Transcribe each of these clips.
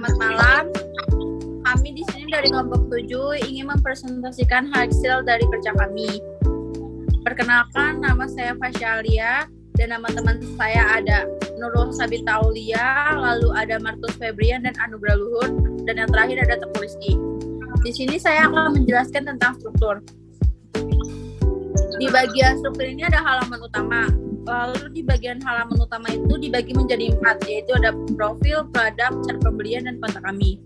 Selamat malam. Kami di sini dari kelompok 7 ingin mempresentasikan hasil dari kerja kami. Perkenalkan, nama saya Fasya Alia dan nama teman saya ada Nurul Sabita Aulia, lalu ada Martus Febrian dan Anugrah Luhur, dan yang terakhir ada Teguh Rizky. Di sini saya akan menjelaskan tentang struktur. Di bagian struktur ini ada halaman utama. Lalu di bagian halaman utama itu dibagi menjadi 4, yaitu ada profil, produk, cara pembelian, dan kontak kami.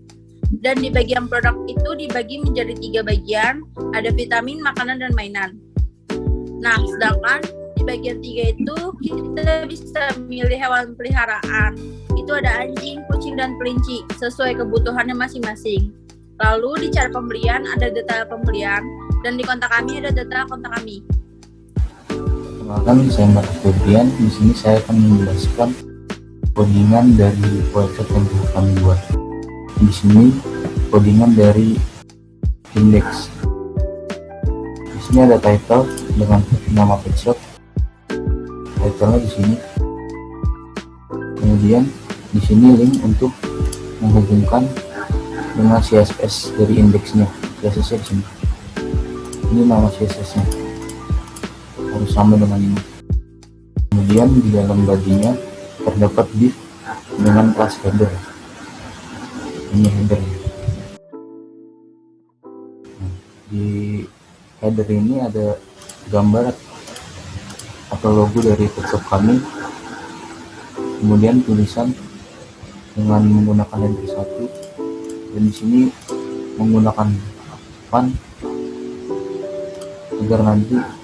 Dan di bagian produk itu dibagi menjadi 3 bagian, ada vitamin, makanan, dan mainan. Nah, sedangkan di bagian 3 itu kita bisa milih hewan peliharaan. Itu ada anjing, kucing, dan kelinci, sesuai kebutuhannya masing-masing. Lalu di cara pembelian ada detail pembelian, dan di kontak kami ada detail kontak kami. Perkenalkan, saya Martus Febrian. Di sini saya akan menjelaskan codingan dari website yang kami buat. Di sini codingan dari index. Di sini ada title dengan nama pet shop. Title-nya di sini. Kemudian di sini link untuk menghubungkan dengan CSS dari indeksnya. CSS di sini. Ini nama CSS-nya. Harus sama dengan ini. Kemudian di dalam bodinya terdapat div dengan kelas header. Ini headernya. Di header ini ada gambar atau logo dari pet kami, kemudian tulisan dengan menggunakan header 1, dan di sini menggunakan font agar nanti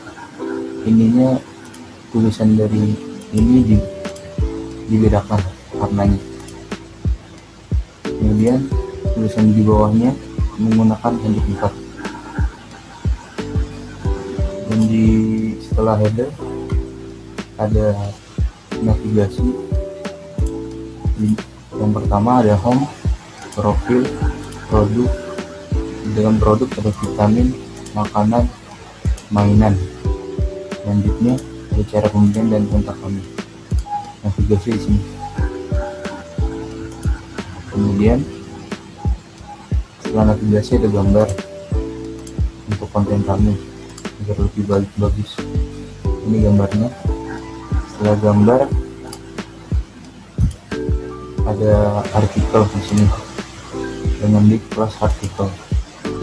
ininya tulisan dari ini dibedakan warnanya. Kemudian tulisan di bawahnya menggunakan header 4. Dan setelah header ada navigasi. Yang pertama ada home, profil, produk. Dalam produk ada vitamin, makanan, mainan. Selanjutnya ada cara pembelian dan kontak kami. Navigasi di sini. Kemudian setelah navigasi ada gambar untuk konten kami agar lebih bagus. Ini gambarnya. Setelah gambar ada artikel di sini dengan link plus artikel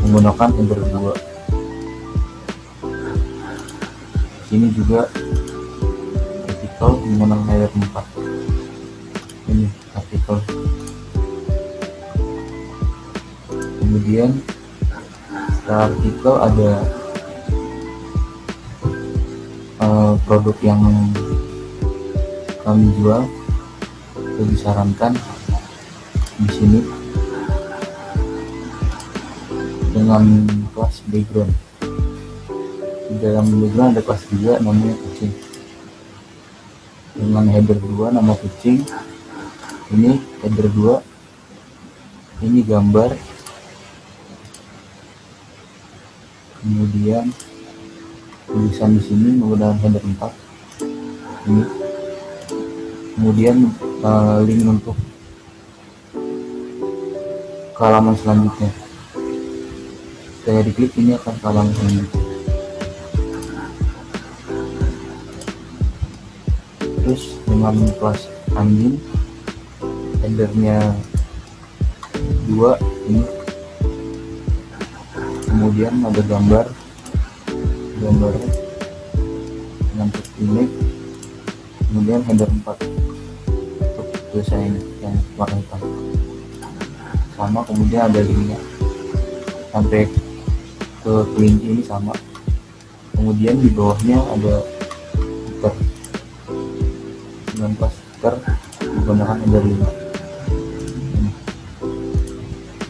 menggunakan header 2. Ini juga artikel menggunakan header 4. Ini artikel. Kemudian setelah artikel ada produk yang kami jual atau disarankan di sini dengan kelas background. Di dalam background ada kelas 3 namanya kucing dengan header 2 nama kucing. Ini header 2, ini gambar, kemudian tulisan di sini menggunakan header 4 ini. Kemudian link untuk ke halaman selanjutnya. Saya diklik, ini akan ke halaman selanjutnya. Terus dengan kelas anjing, headernya 2 ini. Kemudian ada gambarnya dengan text image, kemudian header 4 untuk tulisan ini yang warna hitam sama. Kemudian ada linknya sampai ke kelinci ini sama. Kemudian di bawahnya ada stiker dengan kelas stiker menggunakan header 5.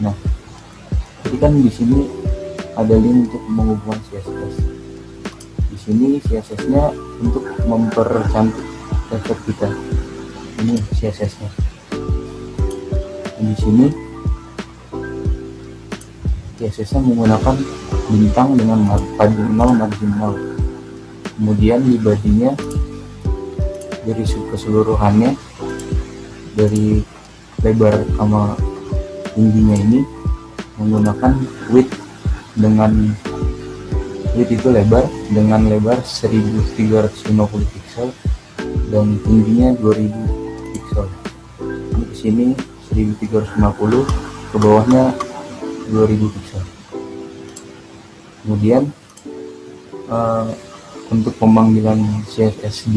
Nah, jadi kan di sini ada link untuk menghubungkan CSS. Di sini CSS-nya untuk mempercantik website kita. Ini CSS-nya. Di sini CSS-nya menggunakan bintang dengan margin 0. Kemudian di bodinya dari keseluruhannya, dari lebar sama tingginya ini menggunakan width itu lebar dengan lebar 1350 pixel dan tingginya 2000 pixel. Ini ke sini 1350, ke bawahnya 2000 pixel. Kemudian untuk pemanggilan CSS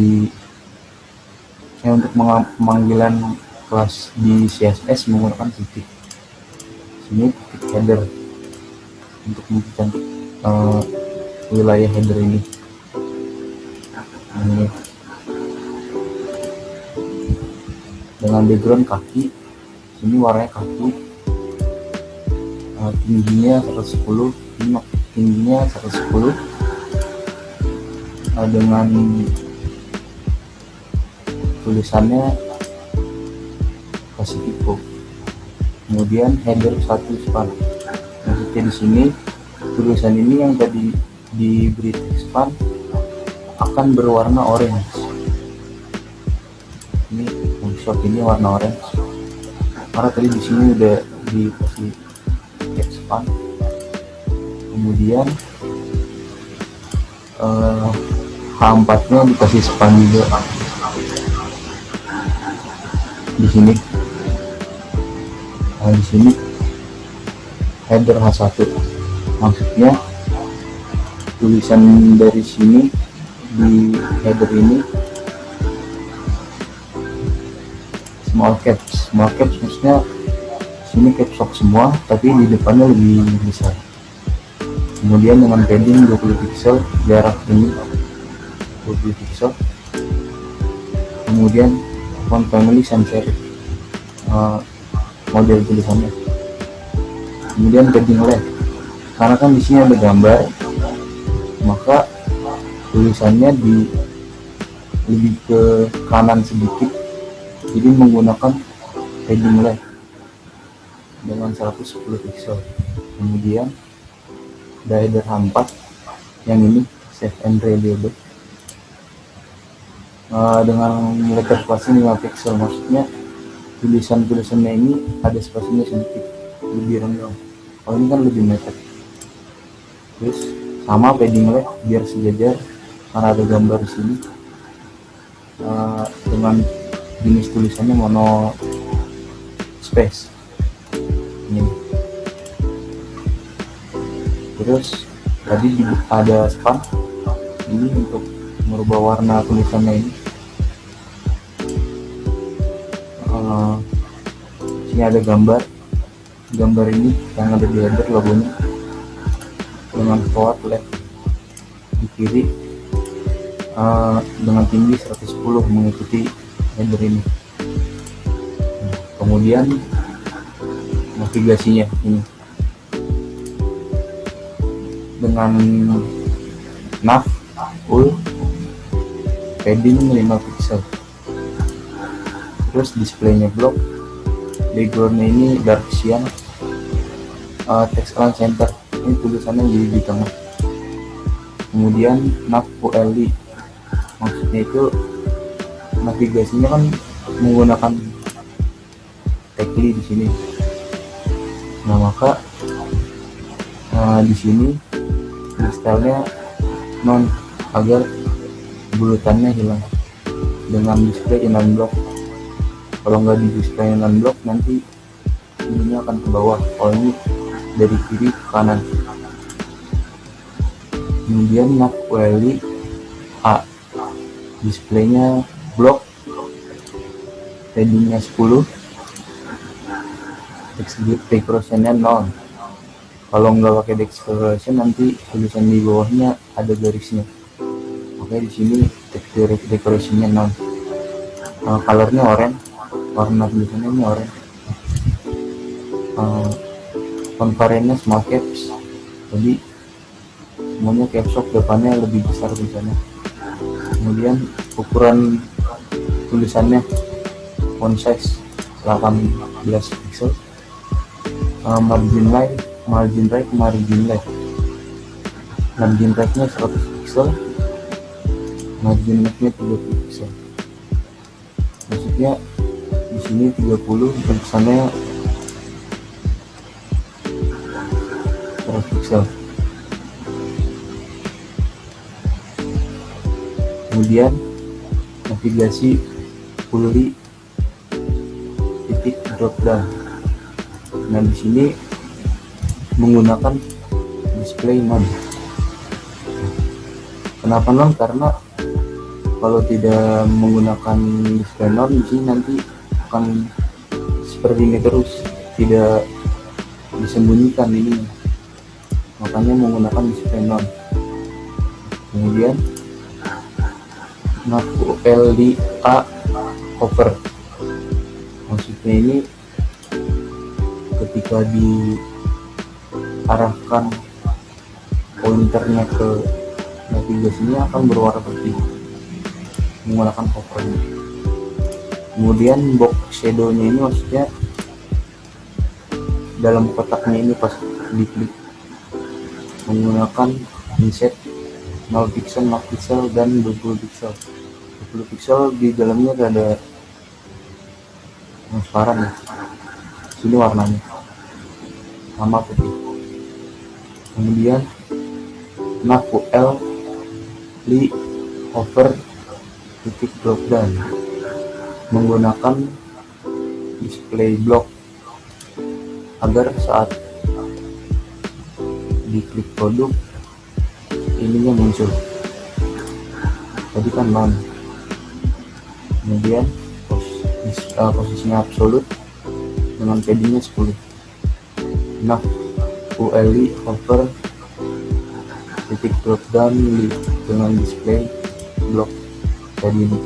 untuk pemanggilan kelas di CSS menggunakan titik. Sini titik header untuk mempercantik wilayah header ini. Ini dengan background kaki, ini warnanya kaki, tingginya 110, tingginya 110, dengan tulisannya Pacifico. Kemudian header 1 span. Maksudnya di sini tulisan ini yang tadi diberi teks span akan berwarna orange. Ini shot ini warna orange karena tadi di sini udah dikasih teks span. Kemudian H4-nya dikasih span juga di sini. Nah, di sini header H1, maksudnya tulisan dari sini di header ini small caps maksudnya sini caps lock semua tapi di depannya lebih besar. Kemudian dengan padding 20 pixel, jarak ini 20 pixel. Kemudian font family sans serif, model tulisannya. Kemudian padding left, karena kan di sini ada gambar, maka tulisannya lebih ke kanan sedikit, jadi menggunakan padding left dengan 110 pixel. Kemudian header H4 yang ini save and reload dengan letter spacing 5 pixel, maksudnya tulisannya ini ada spasinya sedikit lebih rendah. Kalau ini kan lebih mepet. Terus sama padding left biar sejajar karena ada gambar di sini, dengan jenis tulisannya mono space ini. Terus tadi ada span ini untuk merubah warna tulisannya ini. Sini ada gambar ini yang ada di header logonya dengan forward left di kiri, dengan tinggi 110 mengikuti header ini. Kemudian navigasinya ini dengan nav full padding 5 pixel. Terus displaynya blok, backgroundnya ini dark cyan, text align center, ini tulisannya jadi di tengah. Kemudian nav ULI, maksudnya itu navigasinya kan menggunakan tekli di sini. Nah, maka di sini stylenya non agar bulutannya hilang dengan display inline block. Kalau nggak di display inline block nanti ininya akan ke bawah. Kalau ini dari kiri ke kanan. Kemudian nav ULI A, displaynya block, paddingnya 10, decoration-nya 0. Kalau nggak pakai decoration nanti tulisan di bawahnya ada garisnya. Oke, di sini decoration-nya 0. Colornya orange, warna tulisannya ini orange. Font variantnya small caps, jadi semuanya caps lock, depannya lebih besar tulisannya. Kemudian ukuran tulisannya font size 18 pixel. Margin right, margin left. Margin right-nya 100 pixel, margin left-nya 30 pixel. Maksudnya di sini 30, tulisannya 200 pixel. Kemudian navigasi fully titik drop down. Nah, di sini menggunakan display non. Kenapa non? Karena kalau tidak menggunakan display non, di sini nanti akan seperti ini terus, tidak disembunyikan ini. Makanya menggunakan display non. Kemudian ngaku LDA hover. Maksudnya ini ketika diarahkan pointernya ke navigasinya akan berwarna putih menggunakan hovernya. Kemudian box shadownya ini maksudnya dalam kotaknya ini pas diklik menggunakan inset 0 pixel, 4 pixel, dan 20 pixel. 20 pixel di dalamnya ada transparan ya. Sini warnanya sama putih. Kemudian naku L li hover titik drop down menggunakan display block agar saat diklik produk ininya muncul. Tadi kan non. Kemudian posisinya absolut dengan paddingnya 10. Nah, ULI hover titik drop down dengan display block tadi ini.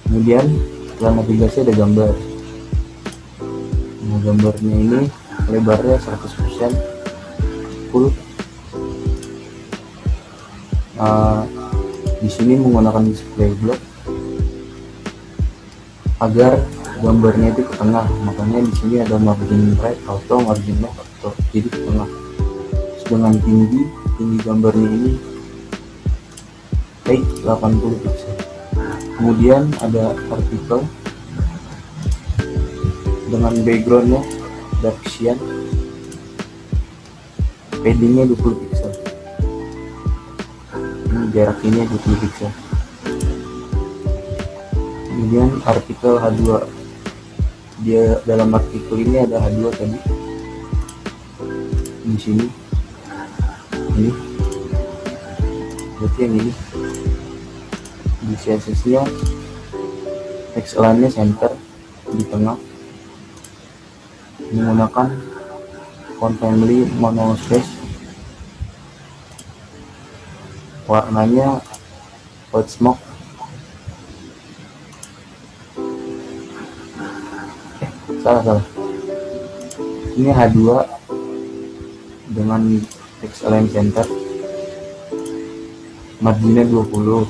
Kemudian setelah navigasi ada gambar. Nah, gambarnya ini lebarnya 100% full. Di sini menggunakan display block agar gambarnya itu ke tengah, makanya di sini ada margin right auto, margin left auto, jadi ke tengah. Dengan tinggi gambarnya ini height 80 pixel. Kemudian ada artikel dengan backgroundnya dark cyan, paddingnya 20 pixel. Ini jarak ini 20 pixel. Kemudian artikel H2, dia dalam artikel ini ada H2 tadi di sini, ini berarti yang ini di CSS nya text line nya center di tengah menggunakan font family monospace, warnanya white smoke. Salah. Ini H2 dengan text align center, marginnya 20.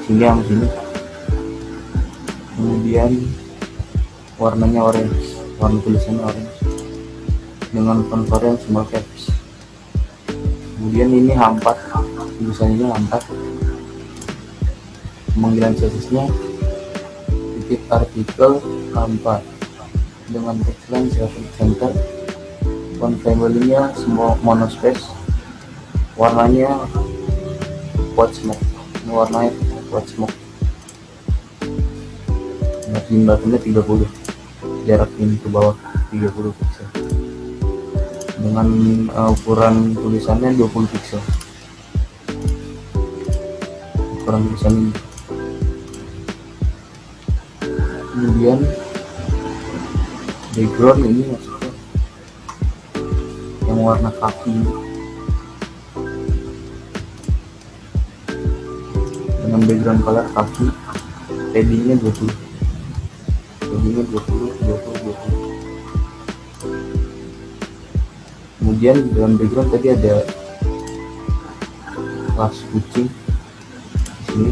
Sini sama sini. Kemudian warnanya orange, warna tulisannya orange dengan font varian small caps. Kemudian ini H4, tulisannya H4. Pemanggilan CSS-nya titik artikel H4 dengan text line center, font family-nya semua monospace, warnanya white smoke. Ini warnanya white smoke. Margin buttonnya 30, jarak ini ke bawah 30 pixel dengan ukuran tulisannya 20 pixel. Ukuran tulisan ini. Kemudian background ini maksudnya yang warna kaki dengan background color kaki, paddingnya 20. Kemudian di dalam background tadi ada kelas kucing di sini.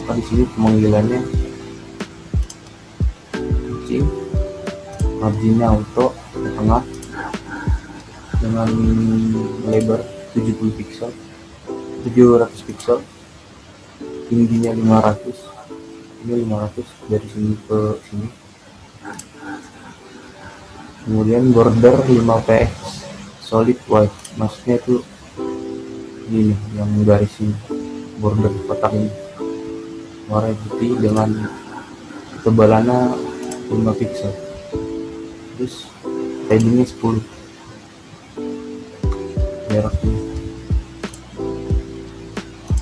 Di sini pemanggilannya kucing, marginnya auto ke tengah dengan lebar 70 pixel, 700 pixel, tingginya 500. Ini 500 dari sini ke sini. Kemudian border 5px solid white, maksudnya itu ini yang garis ini, border kotak ini warna putih dengan ketebalannya 5 pixel, terus paddingnya 10 jaraknya.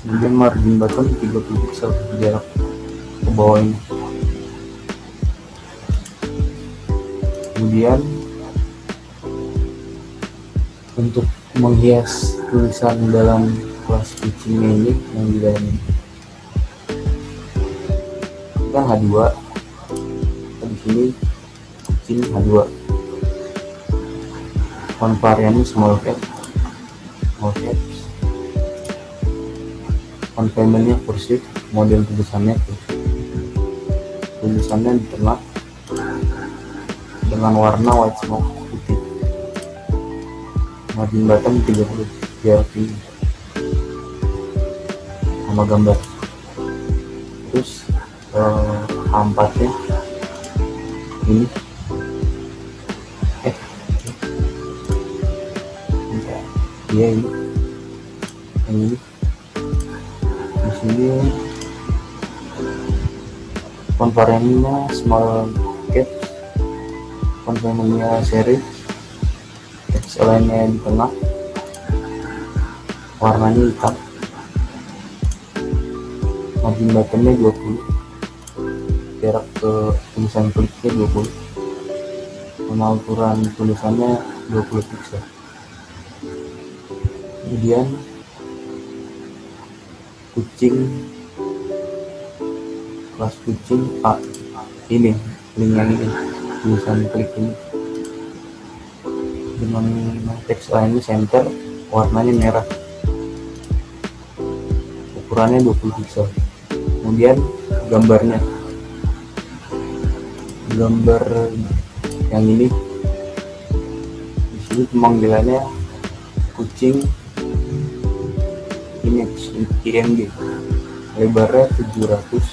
Kemudian margin button 30 pixel jarak ke bawah ini. Kemudian untuk menghias tulisan dalam kelas pitchingnya ini yang di dalam ini kan H2, di sini pitching H2, font variannya small caps, font family-nya kursiv, model tulisannya kursiv, tulisannya di tengah dengan warna white smoke putih, margin button 30 jarak ini sama gambar. Terus A4 nya ini dia ini yang ini di sini font variannya small caps, font family-nya serif, text align-nya di tengah, warnanya hitam, margin button-nya 20, jarak ke tulisan kliknya 20, pengukuran tulisannya 20 pixel. Kemudian kelas kucing ini link yang ini, tulisan klik ini dengan teks lainnya center, warnanya merah, ukurannya 20 pixel. Kemudian gambar yang ini, di sini pemanggilannya kucing image IMG, lebarnya 700,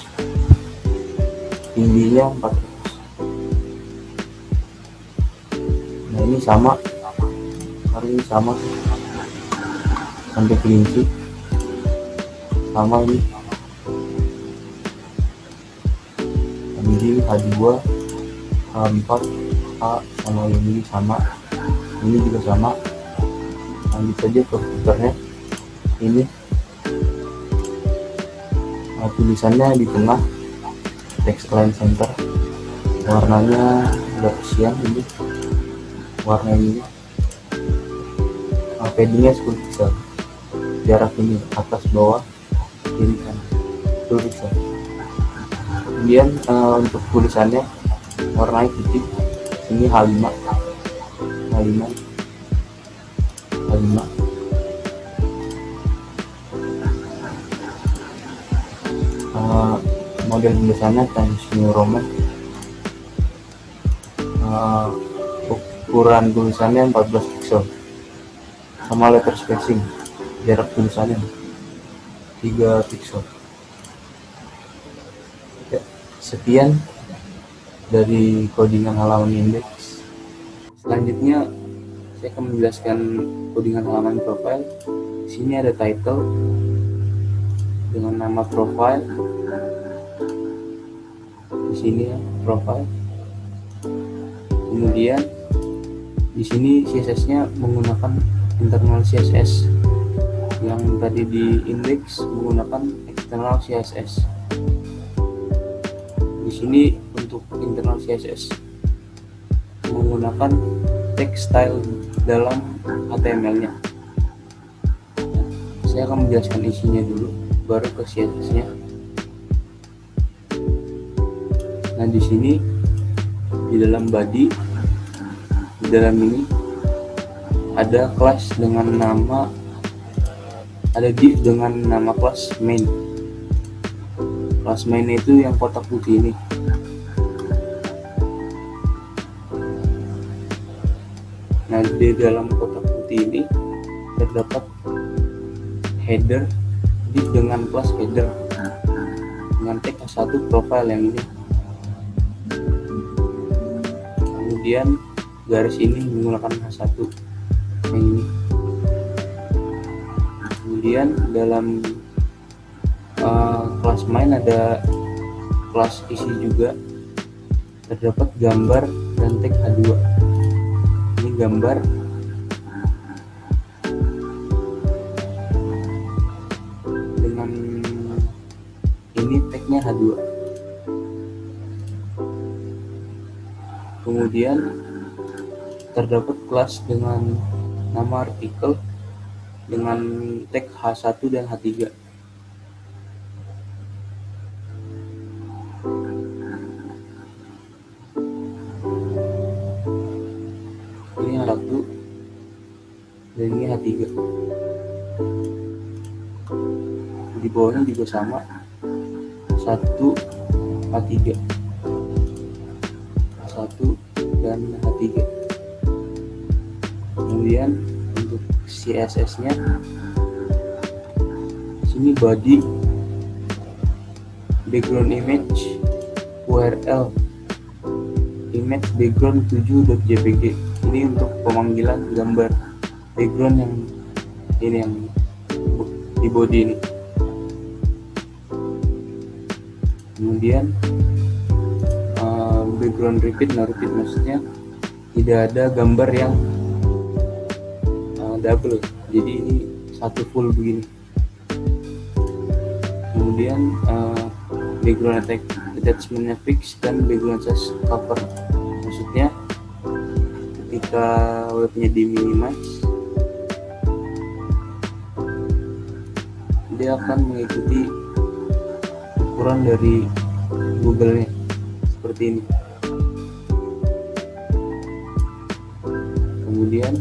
tingginya 400. Nah ini sama, hari ini sama sampai kelinci, sama ini H2, H4, A sama ini sama, ini juga sama. Lanjut saja ke footernya ini, tulisannya di tengah, text line center, warnanya udah siang ini, warna ini, paddingnya 10 pixel, jarak ini atas bawah kiri kanan 10 pixel. Kemudian untuk tulisannya warnanya putih, ini H5, model tulisannya Times New Roman, ukuran tulisannya 14 pixel, sama letter spacing, jarak tulisannya 3 pixel. Ya, sekian dari codingan halaman indeks. Selanjutnya saya akan menjelaskan codingan halaman profile. Di sini ada title dengan nama profile. Di sini ya, profile. Kemudian di sini CSS-nya menggunakan internal CSS. Yang tadi di index menggunakan external CSS. Di sini untuk internal CSS menggunakan text style dalam HTML-nya. Saya akan menjelaskan isinya dulu, baru ke CSS-nya. Nah di sini di dalam body, di dalam ini ada kelas dengan nama, ada div dengan nama kelas main. Kelas main itu yang kotak putih ini. Nah di dalam kotak putih ini terdapat header div dengan kelas header dengan tag satu profile yang ini. Kemudian garis ini menggunakan H1 yang ini. Kemudian dalam kelas main ada kelas isi juga, terdapat gambar dan teks H2. Ini gambar dengan ini tagnya H2. Kemudian terdapat kelas dengan nama artikel dengan tag H1 dan H3. Ini H1 dan ini H3. Di bawahnya juga sama, 1 H3, H1 dan H3. Kemudian untuk CSS nya sini body, background image, URL, image background 7.jpg. Ini untuk pemanggilan gambar background yang ini, yang di body ini. Kemudian background repeat, maksudnya tidak ada gambar yang double, jadi ini satu full begini. Kemudian background attachmentnya fix dan background size cover, maksudnya ketika webnya di minimize dia akan mengikuti ukuran dari Google-nya seperti ini. Kemudian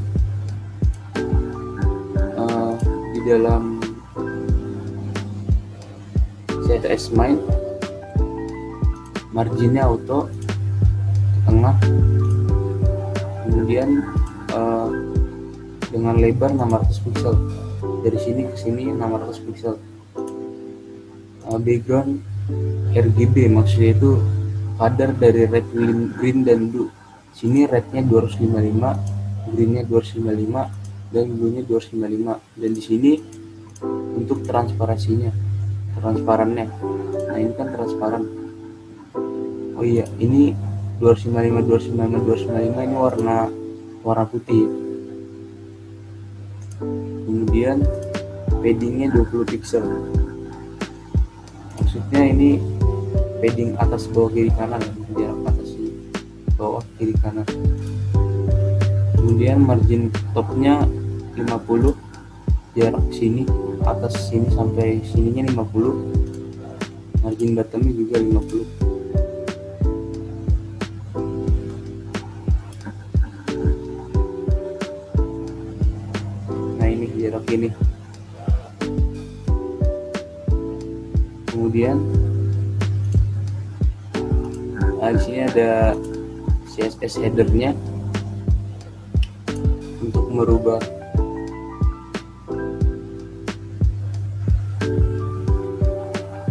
di dalam CSS main marginnya auto ke tengah, kemudian dengan lebar 600 pixel, dari sini ke sini 600 pixel. Background RGB, maksudnya itu kadar dari red, green, dan blue. Sini rednya 255, greennya 255, dan bluenya 255. Dan di sini untuk transparannya. Nah ini kan transparan. Oh iya, ini 255 ini warna putih. Kemudian paddingnya 20 pixel. Maksudnya ini padding atas bawah kiri kanan, jarak atas bawah kiri kanan. Kemudian margin topnya 50, jarak sini atas sini sampai sininya 50, margin bottomnya juga 50. Nah ini jarak ini. Kemudian di sini ada CSS header-nya untuk merubah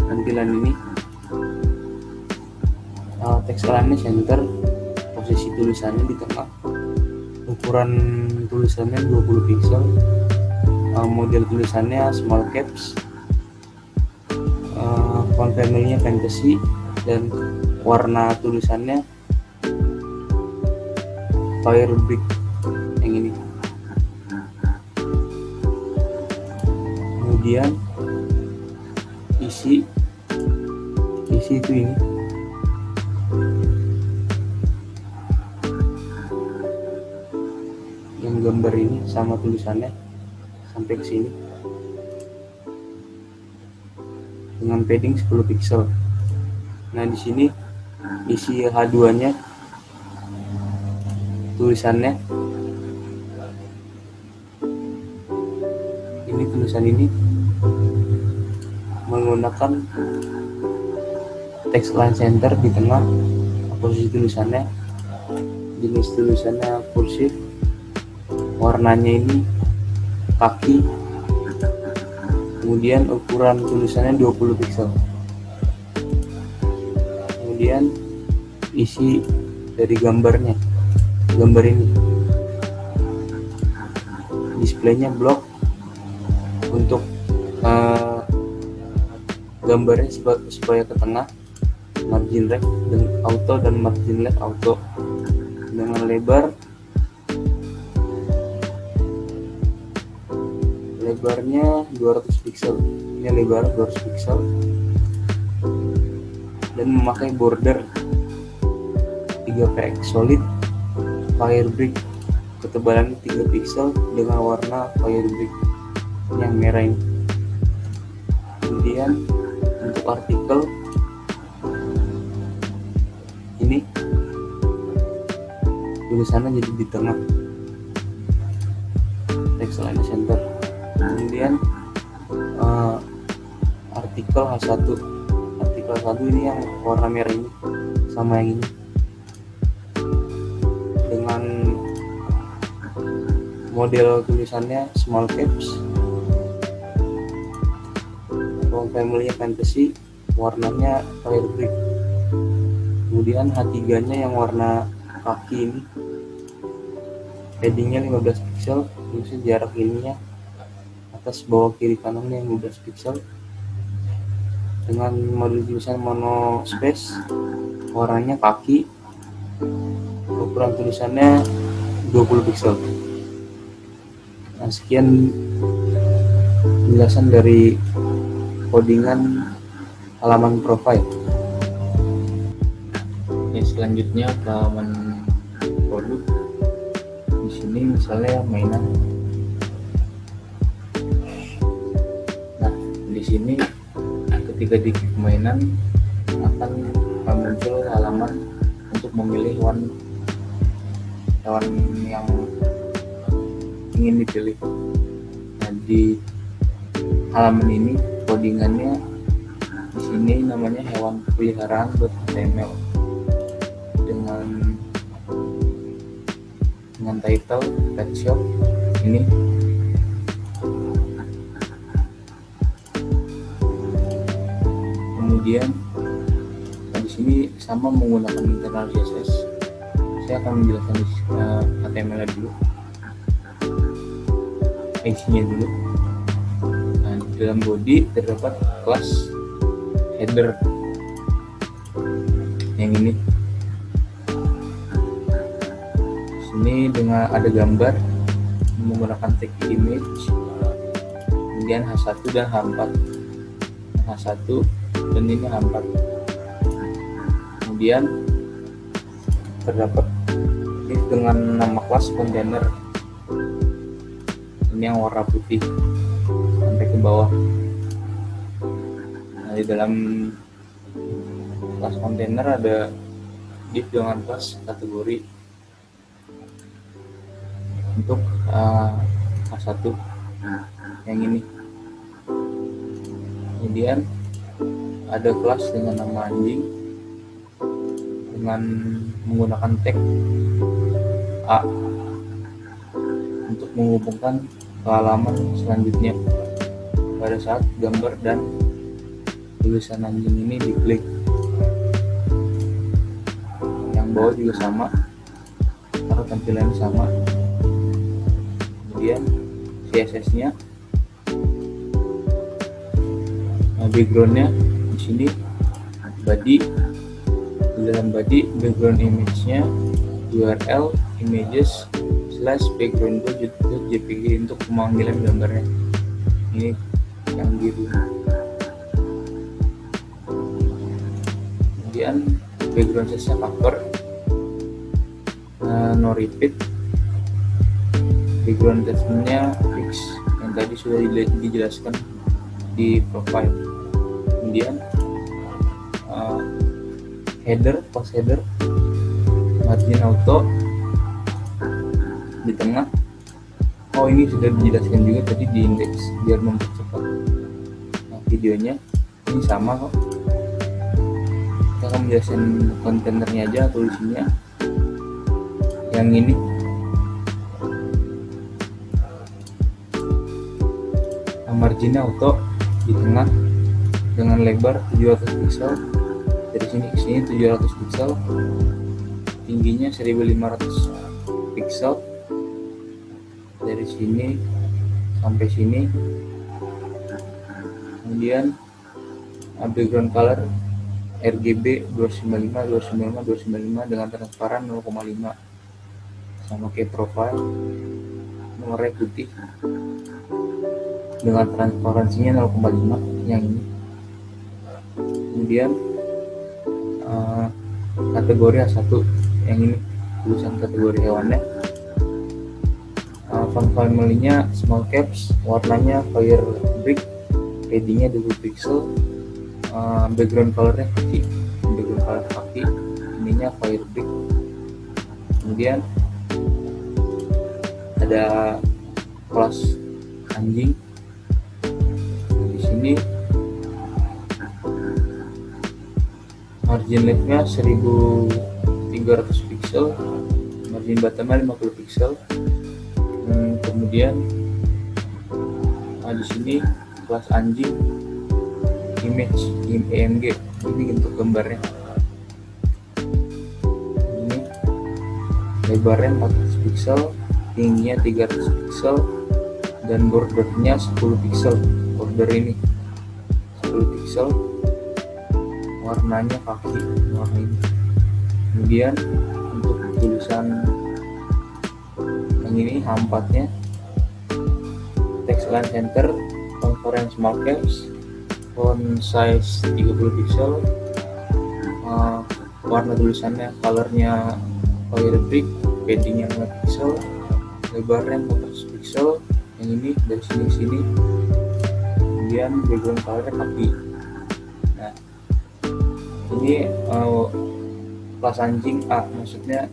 tampilan ini. Teks align center, posisi tulisannya di tengah, ukuran tulisannya 20 pixel, model tulisannya small caps, font family-nya fantasy, dan warna tulisannya Firebrick yang ini. Kemudian isi itu ini. Yang gambar ini sama tulisannya sampai ke sini. Dengan padding 10 pixel. Nah di sini isi H2-nya, tulisannya ini, tulisan ini menggunakan text align center di tengah, posisi tulisannya, jenis tulisannya kursiv, warnanya ini kaki, kemudian ukuran tulisannya 20 pixel. Kemudian isi dari gambarnya gambar ini. Displaynya blok untuk gambarnya supaya ke tengah, margin right dan auto dan margin left auto. Dengan lebarnya 200 pixel. Ini lebar 200 pixel dan memakai border 3px solid Firebrick, ketebalan 3 pixel dengan warna Firebrick yang merah ini. Kemudian untuk artikel ini tulisannya jadi di tengah, text line center. Kemudian artikel H1 ini yang warna merah ini sama yang ini, dengan model tulisannya small caps. Kalau family fantasy warnanya Firebrick. Kemudian H3 nya yang warna kaki ini, paddingnya 15 pixel, terus jarak ininya atas bawah kiri kanannya 15 pixel, dengan model tulisan mono space, warnanya kaki, ukuran tulisannya 20 pixel. Nah, sekian penjelasan dari codingan halaman profile. Selanjutnya ke halaman produk. Di sini misalnya mainan. Nah, di sini ketika di mainan akan muncul halaman untuk memilih hewan yang ingin dipilih. Nah, di halaman ini codingannya di sini namanya hewan peliharaan.html dengan title pet shop ini. Kemudian di sini sama menggunakan internal CSS. Saya akan menjelaskan HTML dulu, isinya dulu. Nah, di dalam body terdapat kelas header yang ini. Ini dengan ada gambar menggunakan tag image, kemudian H1 dan H4, H1 dan ini H4. Kemudian terdapat div dengan nama kelas kontainer, ini yang warna putih sampai ke bawah. Nah, di dalam kelas kontainer ada div dengan kelas kategori untuk H1 yang ini. Kemudian ada kelas dengan nama anjing dengan menggunakan tag A untuk menghubungkan ke halaman selanjutnya pada saat gambar dan tulisan anjing ini diklik. Yang bawah juga sama, karena tampilannya sama. Kemudian CSS-nya, background-nya di sini body. Di dalam body background image-nya URL images/background.jpg untuk pemanggilan gambarnya. Ini yang biru. Kemudian background size-nya cover, no repeat. Background text-nya fix yang tadi sudah dijelaskan di profile. Kemudian header, post header, margin auto di tengah. Oh, ini sudah dijelaskan juga tadi di index biar mempercepat. Nah, videonya ini sama kok. Kita akan menjelaskan kontainernya aja atau isinya. Yang ini marginnya auto di tengah dengan lebar 700 pixel, dari sini ke sini 700 pixel, tingginya 1500 pixel dari sini sampai sini. Kemudian background color RGB 295 dengan transparan 0,5, sama kayak profile, nomornya putih dengan transparansinya 0,5 yang ini. Kemudian kategori A1 yang ini, tulisan kategori hewannya. Font family-nya small caps, warnanya fire brick, paddingnya 20 pixel, background colornya kaki, ininya fire brick. Kemudian ada kelas anjing. Di sini margin leftnya 1300 pixel, margin bottomnya 50 pixel. Kemudian di sini kelas anjing, image IMG, ini bentuk gambarnya. Ini lebarnya 400 pixel, tingginya 300 pixel, dan bordernya 10 pixel. Border ini 10 pixel, warnanya kaki, warna ini. Kemudian untuk tulisan yang ini H4-nya, text line center, font small caps, font size 30 pixel, warna tulisannya, colornya fire brick, paddingnya 5 pixel, lebarnya 400 pixel, yang ini dari sini ke sini. Kemudian background colornya kaki. Nah, ini kelas anjing A, maksudnya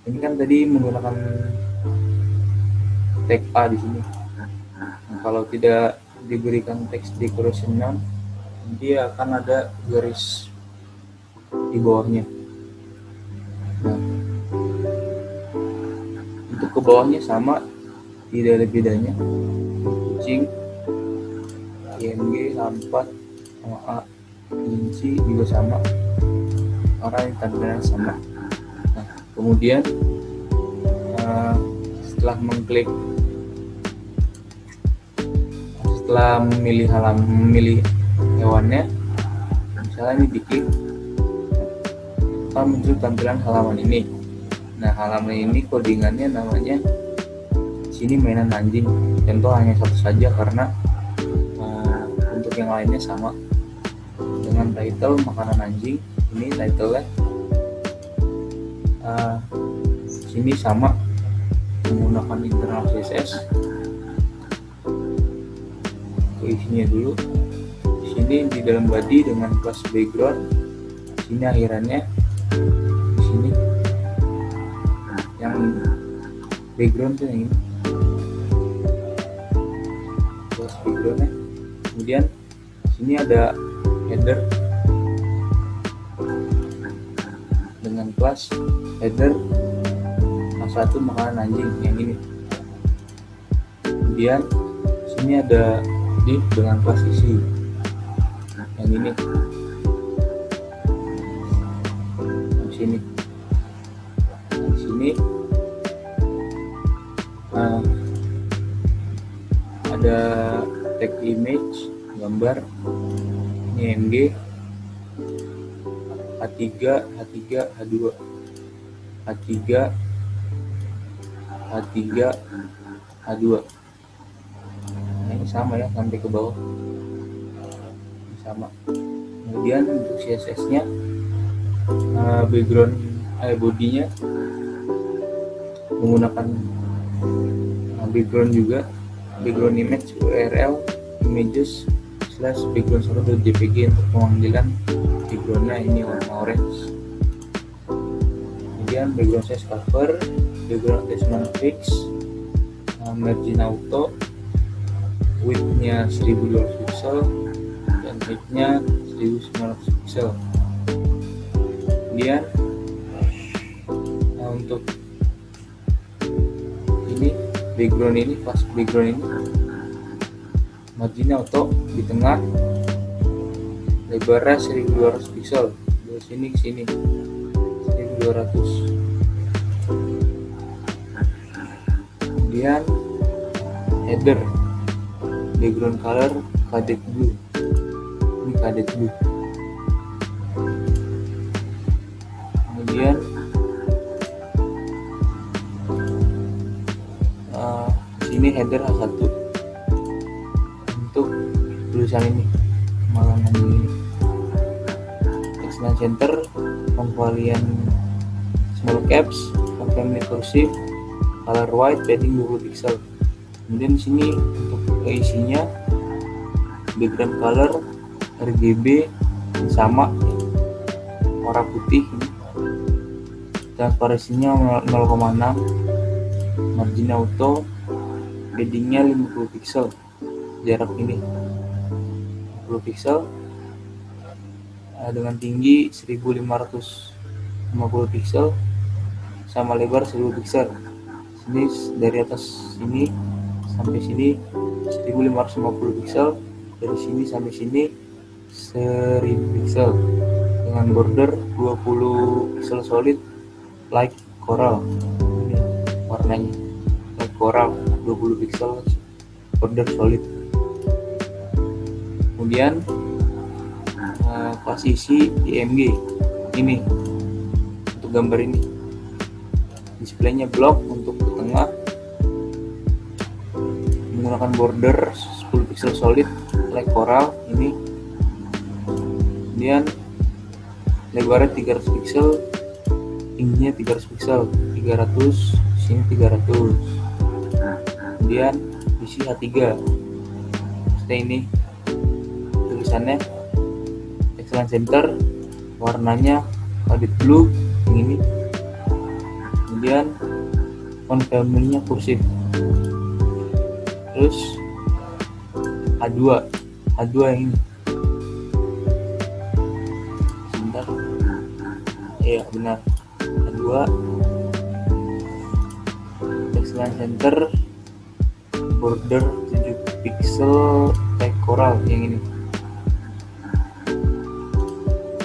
ini kan tadi menggunakan tag A di sini. Nah, kalau tidak diberikan text decoration none, dia akan ada garis di bawahnya. Nah, untuk ke bawahnya sama, tidak ada bedanya. Kucing, IMG, H4 sama A, Inci juga sama, karena ini tampilannya sama. Nah, kemudian setelah memilih hewannya, misalnya ini diklik, akan muncul tampilan halaman ini. Nah, halaman ini codingannya namanya sini mainan anjing. Contoh hanya satu saja karena untuk yang lainnya sama. Dengan title makanan anjing, ini title-nya sini sama menggunakan internal CSS. Isinya dulu di sini di dalam body dengan kelas background, sini akhirannya di sini yang background tuh yang ini kelas backgroundnya. Kemudian sini ada header dengan kelas header A1 makanan anjing yang ini. Kemudian sini ada div dengan kelas isi yang ini. Di sini ada tag image, gambar, ini MG, H3, H2, H2. Ini sama ya, sampai ke bawah ini sama. Kemudian untuk CSS-nya background body-nya menggunakan background juga, background image URL images / background .jpg untuk pemanggilan backgroundnya ini warna orange. Kemudian background size cover, background attachment fix, margin auto, width-nya 1200 pixel dan height-nya 1900 pixel. Kemudian untuk ini background ini, pas background ini margin auto di tengah, lebarnya 1200 pixel dari sini ke sini 1200. Kemudian header, background color cadet blue, ini cadet blue. Kemudian sini header H1 untuk tulisan ini, malam ini. Text center, convalian small caps, family cursive, color white, padding 20 pixel. Kemudian di sini untuk isinya background color RGB sama, warna putih, transparansinya 0,6, margin auto, paddingnya 50 pixel, jarak ini 50 pixel, dengan tinggi 1550 pixel sama lebar 1000 pixel. Sini dari atas sini sampai sini 1550 pixel, dari sini sampai sini 1000 pixel, dengan border 20 pixel solid like coral. Ini warnanya like coral, 20 pixel border solid. Kemudian kelas isi IMG ini untuk gambar ini, displaynya blok untuk ke tengah, menggunakan border 10 pixel solid like coral ini. Kemudian lebarnya 300 pixel, tingginya 300 pixel, 300, sini 300. Kemudian isi H3, seperti ini tulisannya, excellent center, warnanya cadet blue yang ini. Kemudian font family-nya kursiv. Terus H2 yang ini, sebentar, iya benar, H2 excellent center, border 7 pixel like coral yang ini.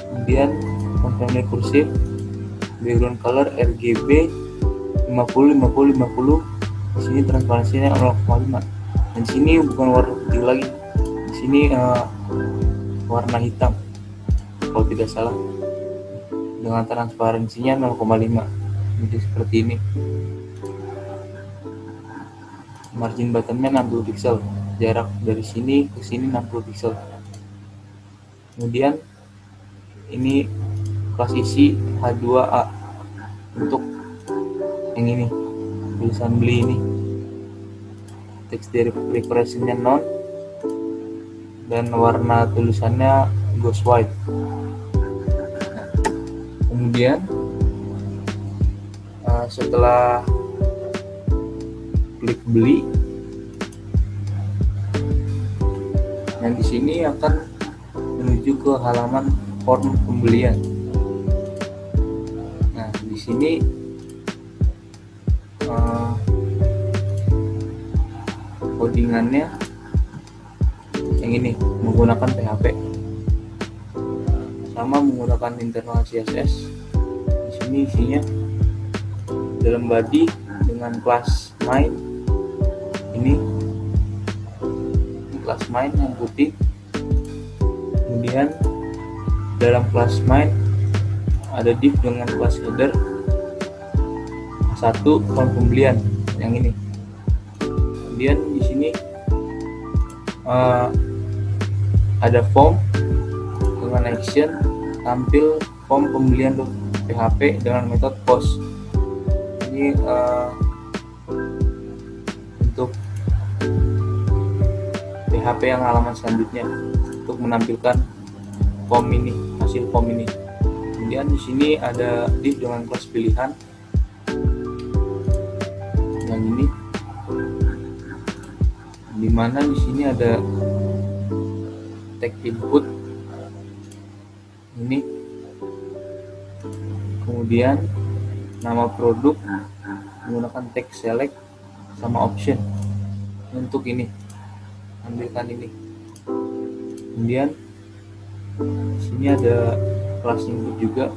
Kemudian font family kursiv, background color RGB 50 50 50. Di sini transparansinya 0,5. Dan di sini bukan warna putih lagi. Di sini warna hitam kalau tidak salah. Dengan transparansinya 0,5. Jadi seperti ini. Margin bottomnya 60 pixel, jarak dari sini ke sini 60 pixel. Kemudian ini kelas isi H2A untuk yang ini, tulisan beli ini, text decoration-nya non, dan warna tulisannya ghost white. Kemudian setelah klik beli, nah di sini akan menuju ke halaman form pembelian. Nah di sini codingannya yang ini, menggunakan PHP sama menggunakan internal CSS. Di sini isinya dalam body dengan kelas main ini kelas main yang putih. Kemudian dalam kelas main ada div dengan kelas header satu form pembelian yang ini. Kemudian di sini ada form dengan action, tampil form pembelian PHP dengan metode post. Ini untuk PHP yang halaman selanjutnya untuk menampilkan form ini, hasil form ini. Kemudian di sini ada div dengan kelas pilihan yang ini, dimana di sini ada tag input ini, kemudian nama produk menggunakan tag select sama option untuk ini, ambilkan ini. Kemudian di sini ada kelas input juga,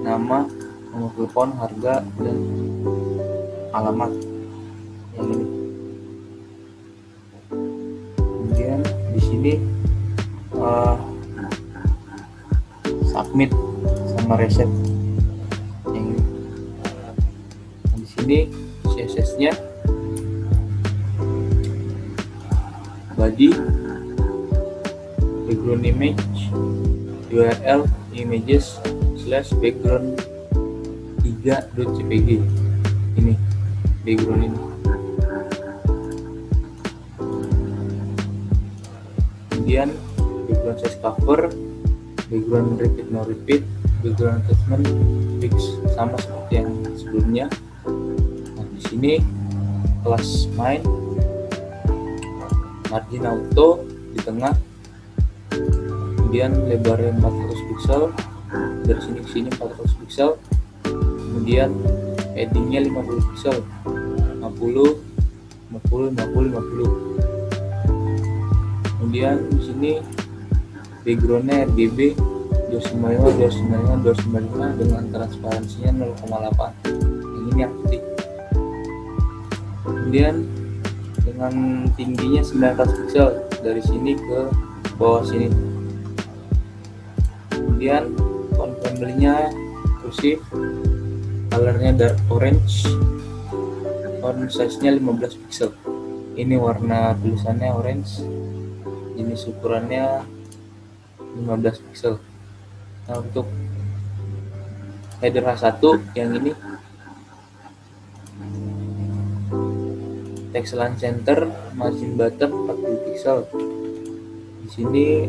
nama, nomor telepon, harga, dan alamat yang ini. sini submit sama reset yang ini. Di sini CSS-nya body, background image, URL images / background 3.jpg. Ini background ini. Kemudian background size cover, background repeat no repeat, background attachment fix sama seperti yang sebelumnya. Nah, di sini kelas main, margin auto di tengah, kemudian lebarnya 400 pixel, dari sini ke sini 400 pixel, kemudian paddingnya 50 pixel, 50, 50, 50, 50. Kemudian di sini backgroundnya RGB 295, 295, 295 dengan transparansinya 0,8. Ini yang putih. Kemudian dengan tingginya 900 pixel dari sini ke bawah sini. Kemudian font family-nya kursiv, colornya dark orange, font size-nya 15 pixel. Ini warna tulisannya orange, jenis ukurannya 15 pixel. Nah, untuk header H1 yang ini text line center, margin bottom 40 pixel. Di sini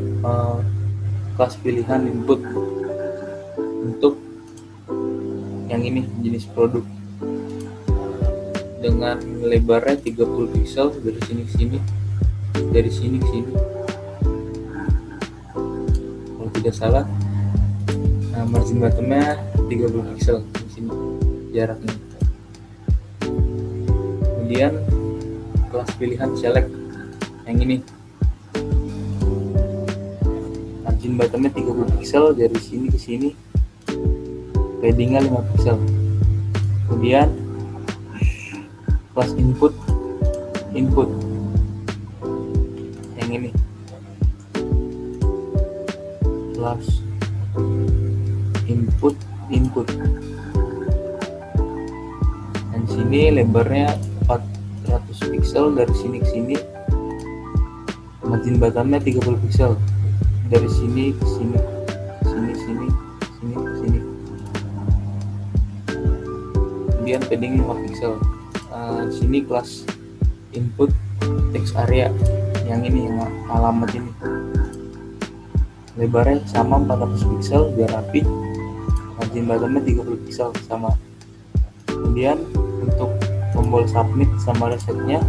kelas pilihan input untuk yang ini jenis produk dengan lebarnya 30 pixel dari sini ke sini, dari sini ke sini. Kalau tidak salah, nah, margin bottomnya 30 pixel di sini jaraknya. Kemudian kelas pilihan select yang ini, margin bottomnya 30 pixel dari sini ke sini, paddingnya 5 pixel. Kemudian kelas input yang ini, kelas input dan sini lebarnya 400 pixel dari sini ke sini, margin bottomnya 30 pixel dari sini ke sini, sini ke sini. Kemudian padding 5 pixel. Sini kelas input text area yang ini, yang alamat ini, lebarnya sama 400 pixel biar rapi, margin bottomnya 30 pixel sama. Kemudian untuk tombol submit sama resetnya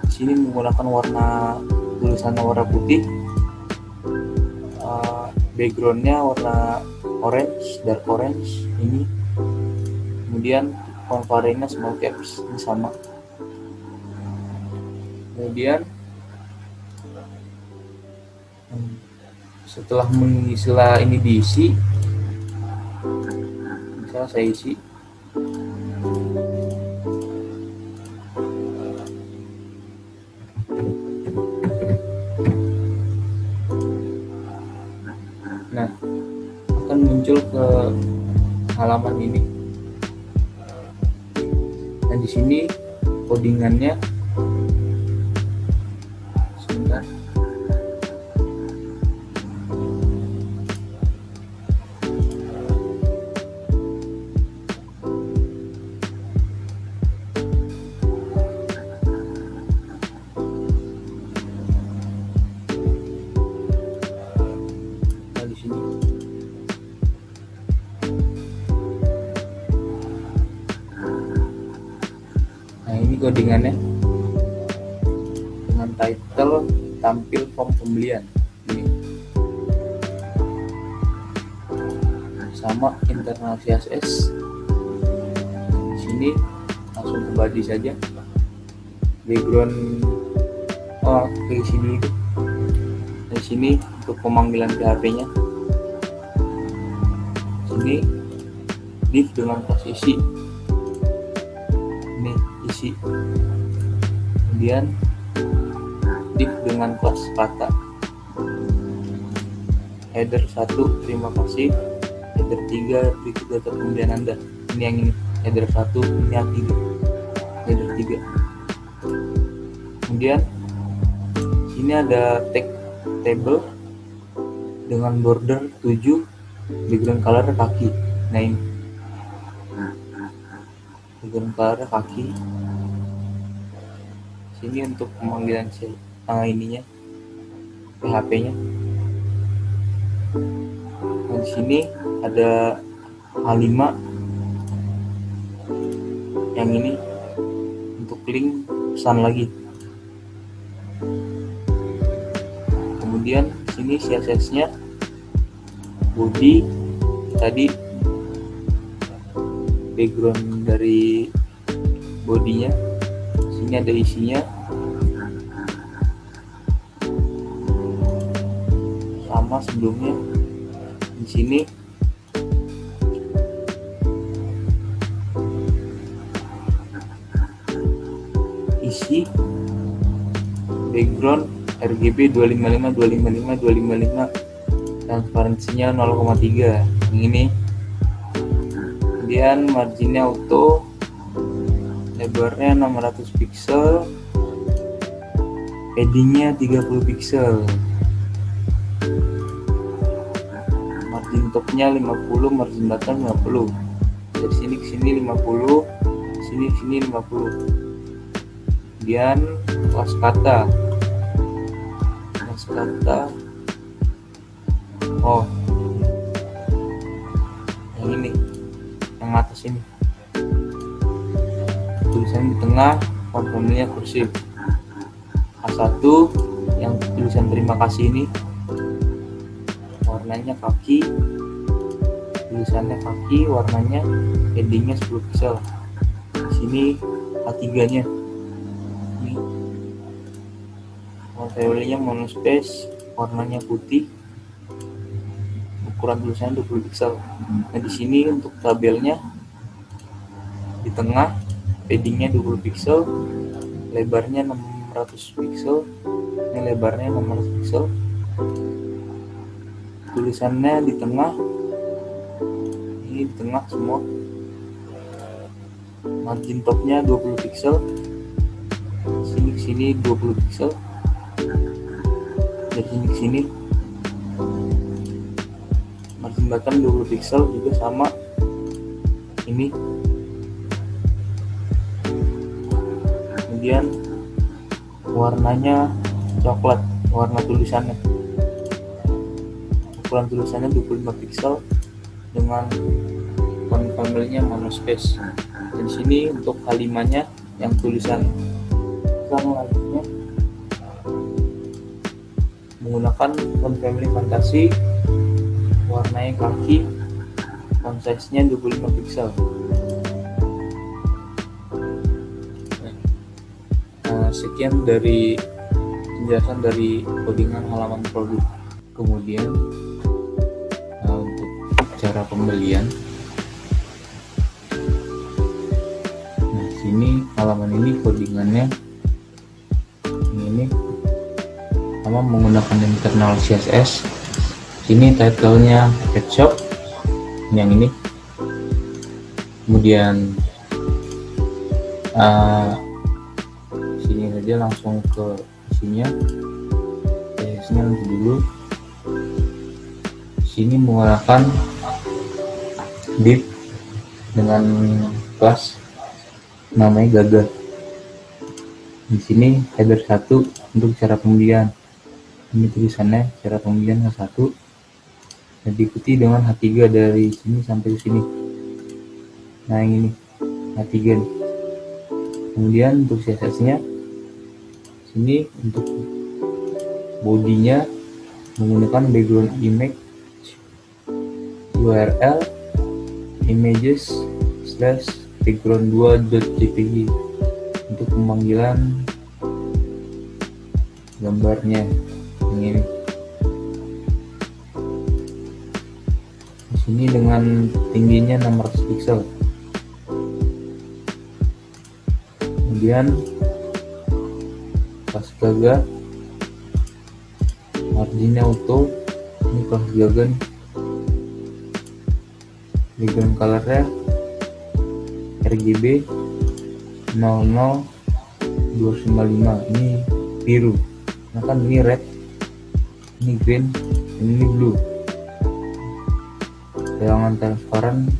di sini menggunakan warna tulisannya warna putih, backgroundnya warna orange, dark orange ini. Kemudian font variantnya small caps ini sama. Kemudian setelah ini diisi, misalnya saya isi, nah akan muncul ke halaman ini. Nah, di sini codingannya sebentar. Nah, di sini codingannya dengan title tampil form pembelian ini, sama internal CSS. Di sini langsung ke body saja, background ke sini itu. Di sini untuk pemanggilan PHP-nya, sini div dengan kelas isi, ini isi. Kemudian div dengan kelas kata. header 1 terima kasih, header 3 berikut data pembelian Anda. Ini yang ini, header 1, ini A3, header 3. Kemudian sini ada table dengan border 7, background color kaki. Nah ini background color kaki. Sini untuk pemanggilan ininya, PHP-nya. Nah, di sini ada H5 yang ini untuk link pesan lagi. Kemudian sini CSS-nya, body tadi, background dari bodinya. Sini ada isinya, sama sebelumnya. Di sini isi background RGB 255 255 255, transparansinya 0,3 yang ini. Kemudian marginnya auto, lebarnya 600 pixel, paddingnya 30 pixel, margin topnya 50, margin bottom 50. Dari sini ke sini 50, sini ke sini 50. Kemudian kelas kata, oh yang ini, yang atas ini, tulisan di tengah, font family-nya kursif. A1 yang tulisan terima kasih ini, warnanya kaki, tulisannya kaki, warnanya, headingnya 10 pixel. Di sini A3-nya, ini font family-nya monospace, warnanya putih, ukuran tulisannya 20 pixel. Nah di sini untuk tabelnya di tengah, paddingnya 20 pixel, lebarnya 600 pixel, ini lebarnya 600 pixel, tulisannya di tengah, ini di tengah semua, margin topnya 20 pixel, sini ke sini 20 pixel, dari sini ke sini. Margin bottom 20 pixel juga sama ini. Kemudian warnanya coklat, warna tulisannya, ukuran tulisannya 25 pixel dengan font family-nya monospace. Dan sini untuk H5-nya yang tulisan sama lainnya menggunakan font family fantasi, warnanya kaki, font size-nya 25 pixel. Sekian dari penjelasan dari codingan halaman produk. Kemudian untuk cara pembelian, nah sini halaman ini codingannya ini sama menggunakan internal CSS. Sini title-nya pet shop yang ini. Kemudian sini saja langsung ke isinya, CSS-nya nanti dulu. Sini menggunakan div dengan kelas namanya Gaga. Di sini header 1 untuk cara pembelian. Ini tulisannya cara pembelian H1, dan diikuti dengan H3 dari sini sampai ke sini. Nah yang ini H3 nih. Kemudian untuk CSS-nya, sini untuk bodinya menggunakan background image URL images / background 2.jpg untuk pemanggilan gambarnya yang ini. Di sini dengan tingginya 600 pixel. Kemudian pas Gaga, marginnya auto Ini kelas jaga nih. Background colornya RGB 00255. Ini biru, nah kan ini red, ini green, dan ini blue. Tegangan transparan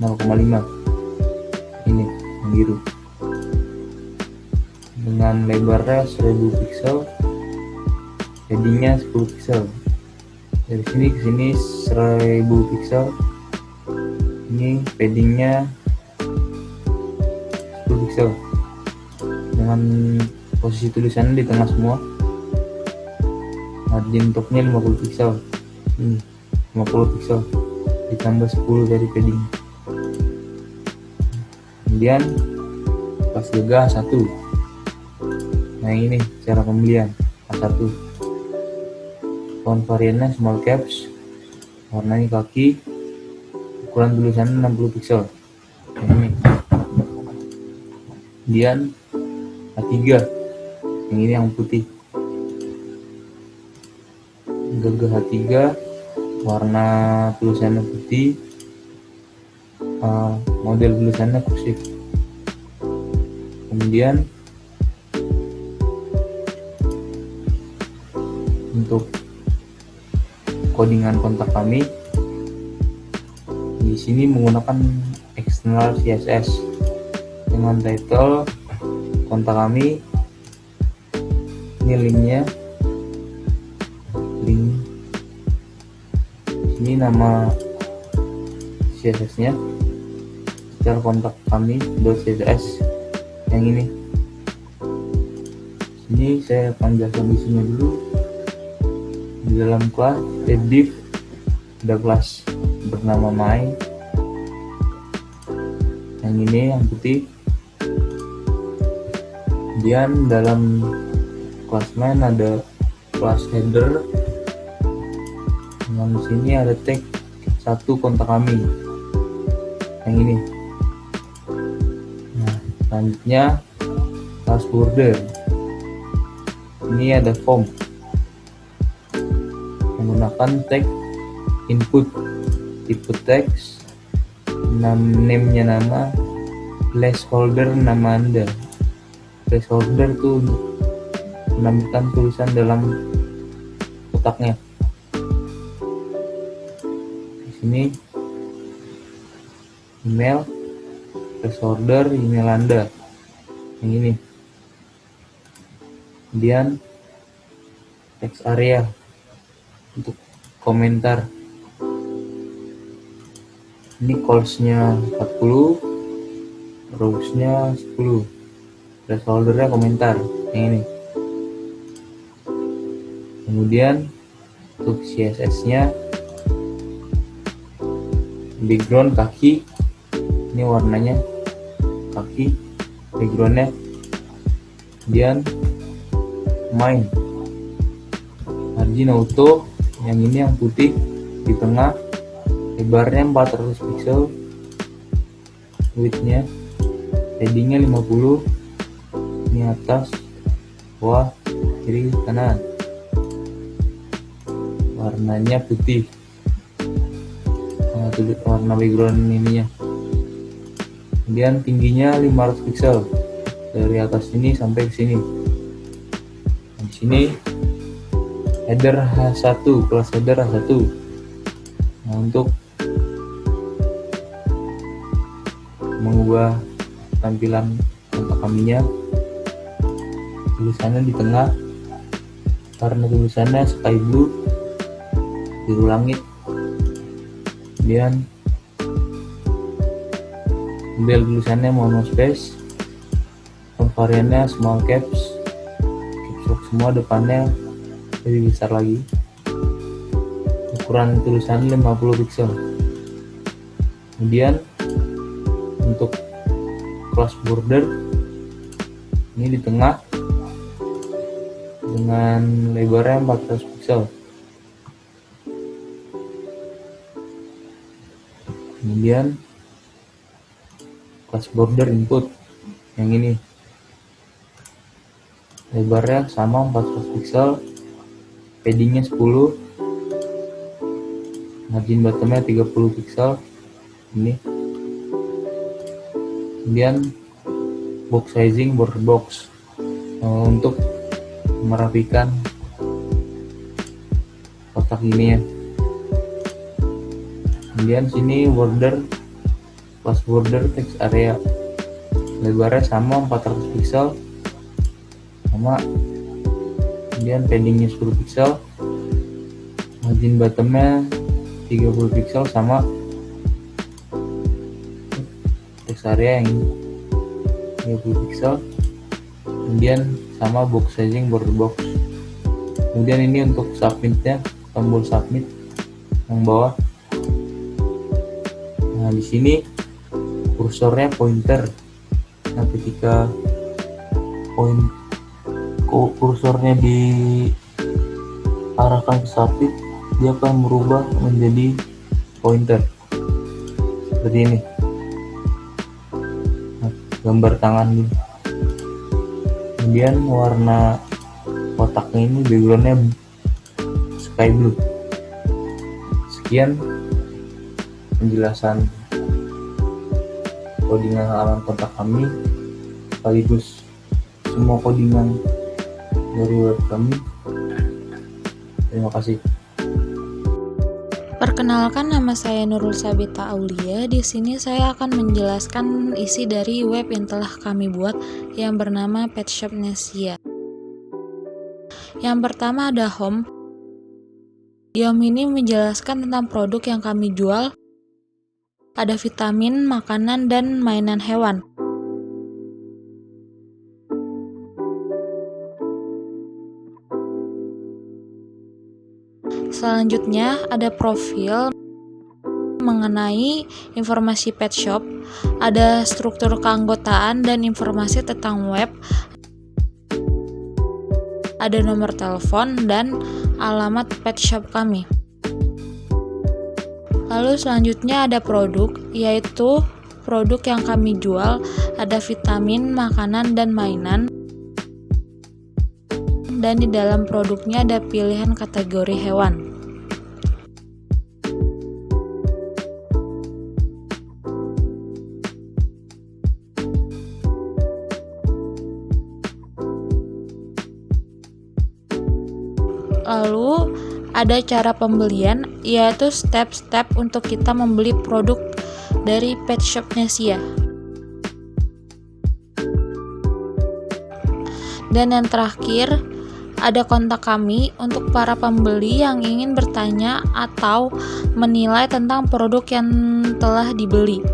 0,5. Ini yang biru. Dengan lebarnya 1000 pixel, paddingnya 10 pixel. Dari sini ke sini 1000 pixel. Ini paddingnya 10 pixel. Dengan posisi tulisannya di tengah semua. Margin topnya 50 pixel. Ini 50 pixel ditambah 10 dari padding. Kemudian kelas jaga A1. Nah ini cara pembelian A1. Font variannya small caps, warnanya kaki, ukuran tulisannya 60 pixel. Nah, ini. Kemudian A3, yang ini yang putih. Gagah A3, warna tulisannya putih, model tulisannya kursif. Kemudian untuk codingan kontak kami di sini menggunakan external CSS dengan title kontak kami. Ini linknya, link ini nama CSS nya, secara kontak kami .css yang ini. Sini saya akan jelaskan isinya dulu. Di dalam kelas div ada kelas bernama my, yang ini yang putih. Kemudian dalam kelas main ada kelas header, dan di sini ada tag satu kontak kami yang ini. Nah, selanjutnya kelas border, ini ada form menggunakan tag input, tipe teks, name-nya nama, placeholder nama Anda. Placeholder itu untuk menambahkan tulisan dalam kotaknya. Di sini email, placeholder email Anda yang ini. Kemudian text area untuk komentar. Ini calls-nya 40, rows-nya 10, placeholder-nya komentar yang ini. Kemudian untuk CSS-nya background kaki, ini warnanya kaki background-nya. Kemudian main, margin auto, yang ini yang putih di tengah, lebarnya 400 pixel, width-nya, padding-nya 50, ini atas, bawah, kiri, kanan, warnanya putih, warna background ininya. Kemudian tingginya 500 pixel dari atas ini sampai ke sini. Di sini header H1, kelas header H1. Nah, untuk mengubah tampilan kontak kaminya, tulisannya di tengah, karena tulisannya sky blue, biru langit. Kemudian model tulisannya monospace, font variannya small caps, caps lock semua, depannya lebih besar lagi, ukuran tulisannya 50 pixel. Kemudian untuk cross border, ini di tengah dengan lebarnya 400 pixel. Kemudian cross border input yang ini, lebarnya sama 400 pixel, paddingnya 10, margin bottomnya 30 pixel ini. Kemudian box sizing border box untuk merapikan kotak ini ya. Kemudian sini border plus border text area, lebarnya sama 400 pixel sama. Kemudian paddingnya 10 pixel, margin bottomnya 30 pixel sama text area yang 30 pixel. Kemudian sama box sizing border box. Kemudian ini untuk submitnya, tombol submit yang bawah. Nah, di sini kursornya pointer. Nah, ketika kursornya diarahkan ke submit, dia akan berubah menjadi pointer seperti ini. Nah, gambar tangan ini. Kemudian warna kotaknya ini backgroundnya sky blue. Sekian penjelasan codingan halaman kontak kami, sekaligus semua codingan dari web kami. Terima kasih. Perkenalkan, nama saya Nurul Sabita Aulia. Di sini saya akan menjelaskan isi dari web yang telah kami buat yang bernama Petshopnesia. Yang pertama ada home. Di home ini menjelaskan tentang produk yang kami jual. Ada vitamin, makanan, dan mainan hewan. Selanjutnya ada profil mengenai informasi pet shop, ada struktur keanggotaan dan informasi tentang web, ada nomor telepon dan alamat pet shop kami. Lalu selanjutnya ada produk, yaitu produk yang kami jual, ada vitamin, makanan, dan mainan. Dan di dalam produknya ada pilihan kategori hewan. Lalu ada cara pembelian, yaitu step-step untuk kita membeli produk dari Petshopnesia. Dan yang terakhir, ada kontak kami untuk para pembeli yang ingin bertanya atau menilai tentang produk yang telah dibeli.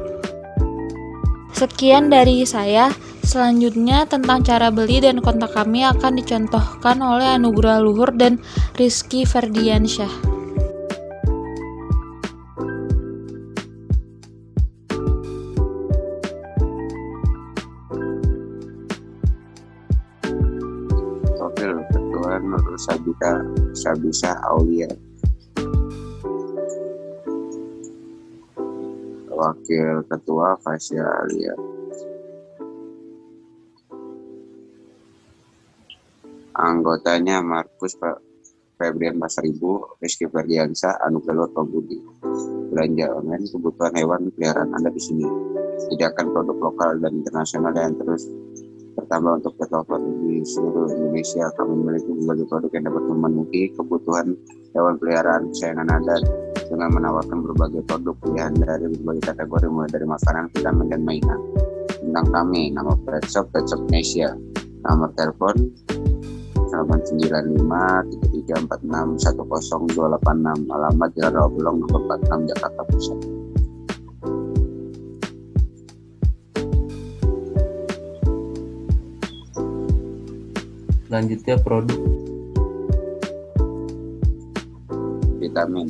Sekian dari saya. Selanjutnya tentang cara beli dan kontak kami akan dicontohkan oleh Anugrah Luhur dan Rizky Ferdiansyah. Profil Ketua Nurul Sabita Aulia. Wakil Ketua Fasya Alia. Anggotanya Markus Febrian Pasaribu, Rizky Ferdiansyah, Anugrah Luhur Pambudi. Belanja online kebutuhan hewan peliharaan Anda di sini. Sediakan produk lokal dan internasional yang terus bertambah untuk pet-lover di seluruh Indonesia. Kami memiliki berbagai produk yang dapat memenuhi kebutuhan hewan peliharaan kesayangan Anda dengan menawarkan berbagai produk pilihan dari berbagai kategori, mulai dari makanan, vitamin, dan mainan. Tentang kami, nama Petshopnesia, nomor telepon 0895-3346-10286, alamat Jalan Rawabelong nomor 46 Jakarta Pusat. Selanjutnya produk Vitamin.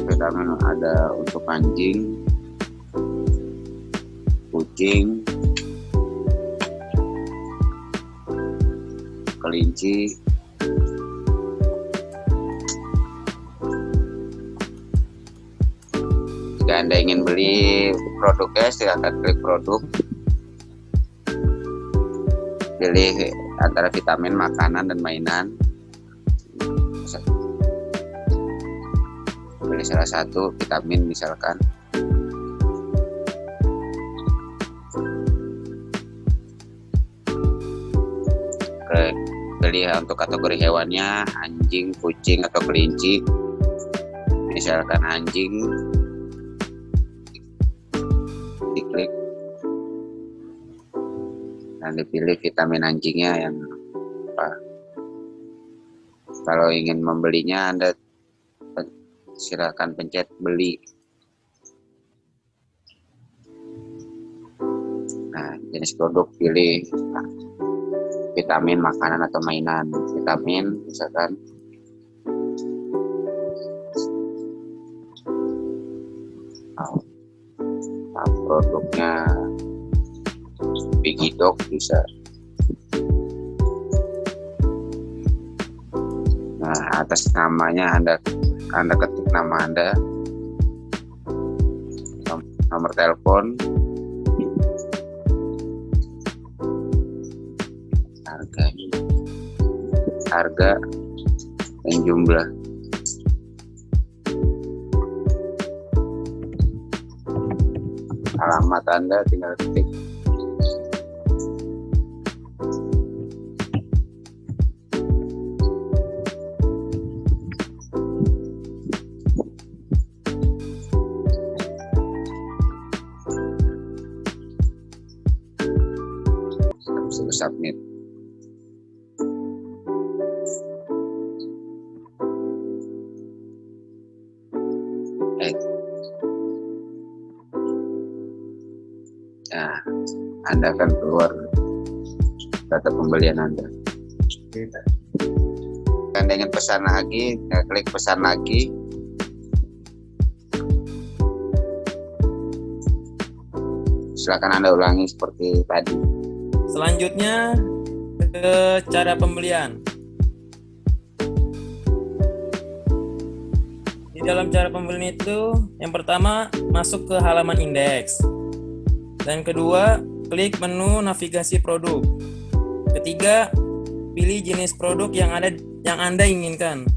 Vitamin ada untuk anjing, kucing, kelinci, jika Anda ingin beli produknya, silakan klik produk, pilih antara vitamin, makanan, dan mainan. Pilih salah satu vitamin misalkan. Pilih untuk kategori hewannya anjing, kucing, atau kelinci. Misalkan anjing, diklik dan dipilih vitamin anjingnya yang apa. Kalau ingin membelinya, Anda silakan pencet beli. Nah, jenis produk pilih vitamin, makanan, atau mainan. Vitamin misalkan produknya Bigidog bisa. Nah, atas namanya Anda ketik nama Anda, nomor telepon, harga dan jumlah. Alamat Anda tinggal ketik. Submit. Nah, Anda akan keluar data pembelian Anda. Anda ingin pesan lagi, klik pesan lagi. Silakan Anda ulangi seperti tadi. Selanjutnya ke cara pembelian. Di dalam cara pembelian itu, yang pertama masuk ke halaman indeks. Dan kedua, klik menu navigasi produk. Ketiga, pilih jenis produk yang Anda inginkan.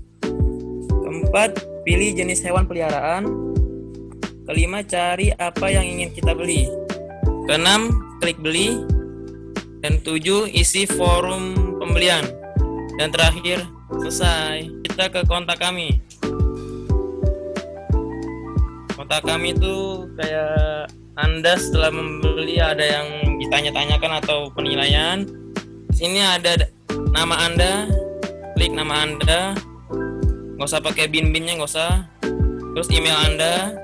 Keempat, pilih jenis hewan peliharaan. Kelima, cari apa yang ingin kita beli. Keenam, klik beli. Dan 7, isi forum pembelian. Dan terakhir, selesai. Kita ke kontak kami. Kontak kami itu kayak Anda setelah membeli ada yang ditanya-tanyakan atau penilaian. Di sini ada nama Anda, klik nama Anda. Nggak usah pakai bin-binnya, nggak usah. Terus email Anda.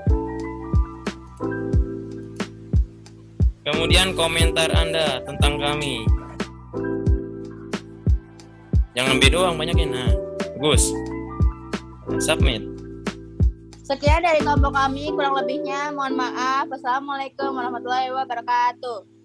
Kemudian komentar Anda tentang kami. Jangan B doang, banyakin. Nah, bagus. Submit. Sekian dari kelompok kami, kurang lebihnya mohon maaf. Wassalamualaikum warahmatullahi wabarakatuh.